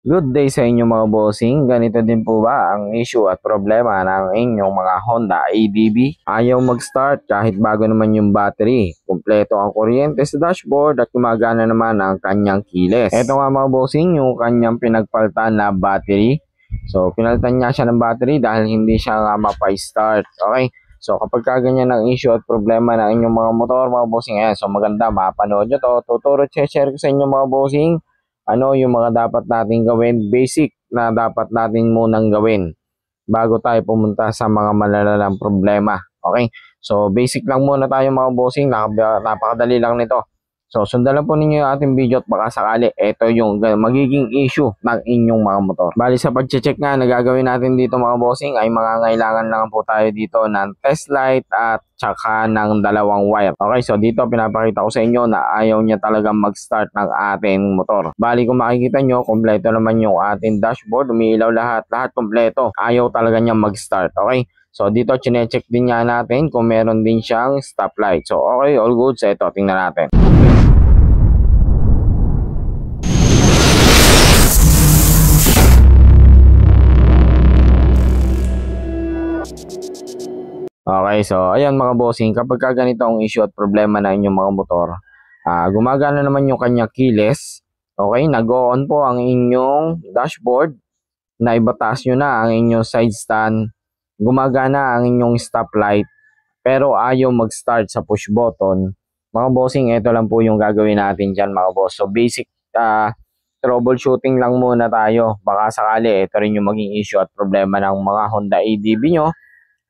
Good day sa inyo mga bossing. Ganito din po ba ang issue at problema ng inyong mga Honda ADB? Ayaw mag-start kahit bago naman yung battery. Kumpleto ang kuryente sa dashboard at gumagana naman ang kanyang keyless. Ito nga mga bossing, yung kanyang pinagpalitan na battery. So pinalitan niya siya ng battery dahil hindi siya nga mapa-start. Okay? So kapag ganyan ang issue at problema ng inyong mga motor mga bossing, ayan, so maganda mapanood nyo to. Tuturo at share ko sa inyo mga bossing ano yung mga dapat nating gawin, basic na dapat natin munang gawin bago tayo pumunta sa mga malalalang problema. Okay? So, basic lang muna tayo mga bossing. Napakadali lang nito. So, sundan lang po ninyo yung ating video at baka sakali, ito yung magiging issue ng inyong mga motor. Bali sa pag-check nga na gagawin natin dito mga bossing ay makangailangan lang po tayo dito ng test light at tsaka ng dalawang wire. Okay, so dito pinapakita ko sa inyo na ayaw niya talagang mag-start ng ating motor. Bali kung makikita nyo, kompleto naman yung ating dashboard, umiilaw lahat kompleto. Ayaw talaga niya mag-start, okay? So dito chinecheck din nga natin kung meron din siyang stoplight. So okay, all good. So ito, tingnan natin. Okay, so ayan mga bossing, kapag ganito ang issue at problema na inyong mga motor, gumagana naman yung kanyang keyless. Okay, nag-on po ang inyong dashboard, na ibataas nyo na ang inyong side stand, gumagana ang inyong stoplight, pero ayaw mag-start sa push button. Mga bossing, ito lang po yung gagawin natin dyan mga boss. So basic troubleshooting lang muna tayo. Baka sakali, ito rin yung maging issue at problema ng mga Honda ADB nyo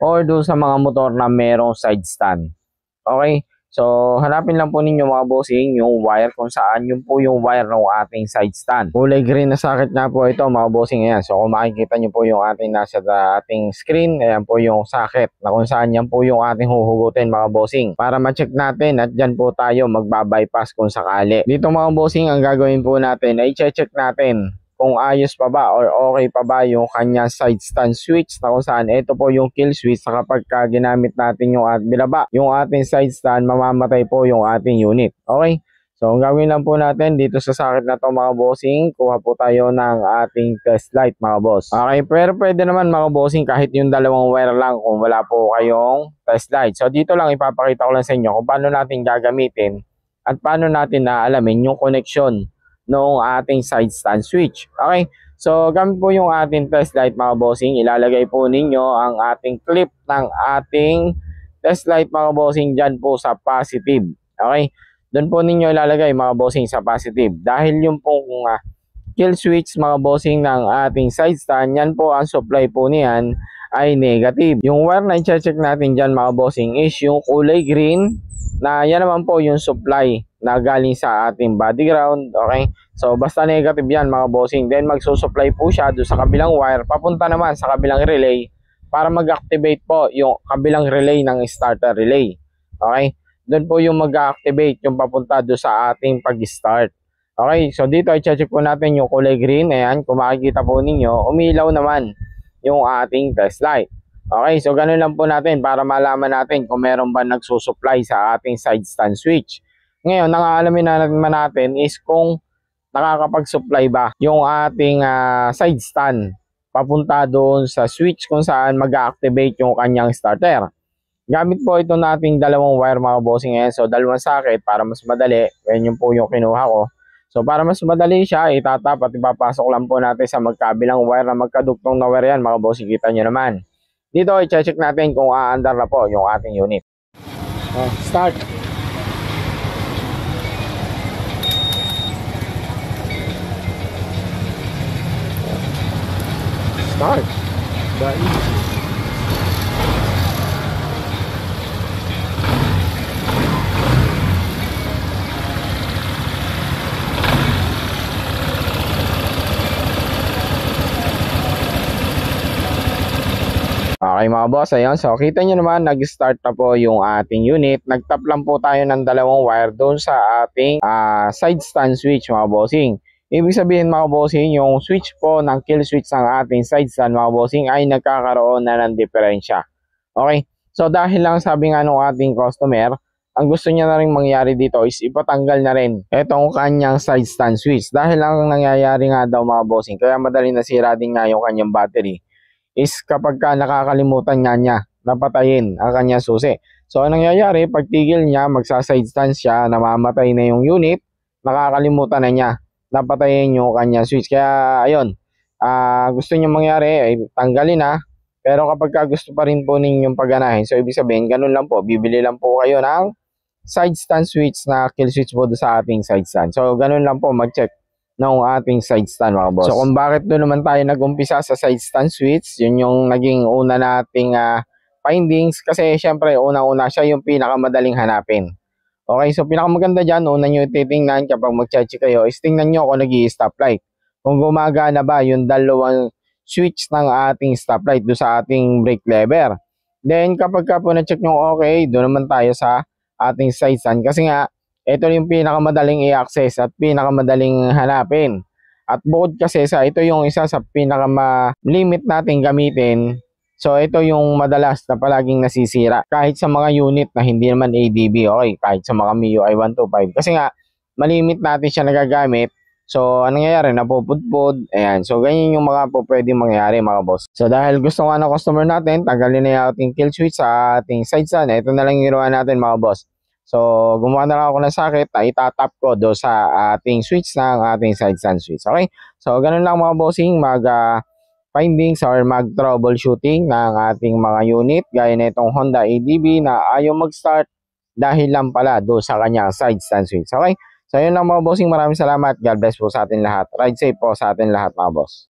or doon sa mga motor na merong side stand. Okay? So, hanapin lang po ninyo mga bossing yung wire kung saan yun po yung wire ng ating side stand. Kulay green na socket nga po ito mga bossing. Ayan. So, kung makikita nyo po yung ating nasa ating screen, ayan po yung socket na kung saan yan po yung ating huhugutin mga bossing. Para ma-check natin at dyan po tayo magbabypass kung sakali. Dito mga bossing, ang gagawin po natin ay check natin kung ayos pa ba or okay pa ba yung kanya side stand switch na kung saan ito po yung kill switch na kapag ginamit natin yung binaba yung ating side stand, mamamatay po yung ating unit. Okay? So, ang gawin lang po natin dito sa socket na to mga bossing, kuha po tayo ng ating test light mga boss. Okay, pero pwede naman mga bossing kahit yung dalawang wire lang kung wala po kayong test light. So, dito lang ipapakita ko lang sa inyo kung paano natin gagamitin at paano natin naalamin yung connection noong ating side stand switch. Okay? So, gamit po yung ating test light mga bossing. Ilalagay po ninyo ang ating clip ng ating test light mga bossing dyan po sa positive. Okay? Doon po ninyo ilalagay mga bossing sa positive. Dahil yung pong kill switch mga bossing ng ating side stand, yan po ang supply po niyan ay negative. Yung wire na i-check natin dyan mga bossing is yung kulay green na yan naman po yung supply na galing sa ating body ground. Okay? So basta negative yan mga bossing. Then magsusupply po siya doon sa kabilang wire papunta naman sa kabilang relay para mag-activate po yung kabilang relay ng starter relay. Okay? Doon po yung mag-activate yung papunta doon sa ating pag-start. Okay? So dito i-check po natin yung kulay green. Ayan, kung makikita po ninyo, umilaw naman yung ating test light. Okay, so ganun lang po natin para malaman natin kung meron ba nagsusupply sa ating side stand switch. Ngayon, nang-aalamin naman natin is kung nakakapag-supply ba yung ating side stand papunta doon sa switch kung saan mag-activate yung kanyang starter. Gamit po ito nating dalawang wire mga bossing ngayon. So, dalawang socket para mas madali. Yan yung po yung kinuha ko. So, para mas madali siya, itatap at ipapasok lang po natin sa magkabilang wire na magkaduktong na wire yan mga bossing. Kita nyo naman. Dito, i-check natin kung aandar na po yung ating unit. Start. Start. Okay mga boss, ayun. So kita nyo naman, nag-start na po yung ating unit. Nag-tap lang po tayo ng dalawang wire doon sa ating side stand switch mga bossing. Ibig sabihin mga bossing, yung switch po ng kill switch ng ating side stand mga bossing ay nagkakaroon na ng diferensya. Okay? So dahil lang sabi nga ng ating customer ang gusto niya na rin mangyari dito is ipatanggal na rin itong kanyang side stand switch. Dahil ang nangyayari nga daw mga bossing, kaya madali nasira din nga yung kanyang battery, is kapag ka nakakalimutan nga niya napatayin ang kanyang susi. So anong nangyayari, pag tigil niya, magsa-side stand siya, namamatay na yung unit, nakakalimutan na niya napatayin yung kanyang switch. Kaya ayun, gusto niya mangyari ay tanggalin na. Pero kapag ka gusto pa rin po ninyong paganahin, so ibig sabihin, ganun lang po, bibili lang po kayo ng side stand switch na kill switch po sa ating side stand. So ganun lang po mag-check ng ating side stand mga boss. So kung bakit doon naman tayo nag-umpisa sa side stand switch, yun yung naging una nating findings, kasi syempre unang-una siya yung pinakamadaling hanapin. Okay, so pinakamaganda dyan, una nyo titingnan kapag mag-check kayo is tingnan nyo kung nag-i-stoplight. Kung gumagana ba yung dalawang switch ng ating stoplight do sa ating brake lever. Then kapag ka po na-check nyo okay, doon naman tayo sa ating side stand. Kasi nga, ito yung pinakamadaling i-access at pinakamadaling hanapin. At bukod kasi sa ito yung isa sa pinaka-limit natin gamitin. So ito yung madalas na palaging nasisira. Kahit sa mga unit na hindi naman ADB, okay, kahit sa mga MIUI 125. Kasi nga, malimit natin siya nagagamit. So, anong nangyayari? Napupudpud. Ayan. So, ganyan yung mga po pwedeng mangyari mga boss. So, dahil gusto nga ng customer natin, tanggalin na yung ating kill switch sa ating side stand. Ito na lang yung ginawa natin mga boss. So, gumawa na lang ako ng socket na itatap ko do sa ating switch ng ating side stand switch. Okay? So, ganun lang mga bossing. Findings or mag-troubleshooting ng ating mga unit. Gaya na itong Honda ADB na ayaw mag-start dahil lang pala do sa kanyang side stand switch. Okay? So yun lang mga bossing, maraming salamat. God bless po sa atin lahat. Ride safe po sa atin lahat mga boss.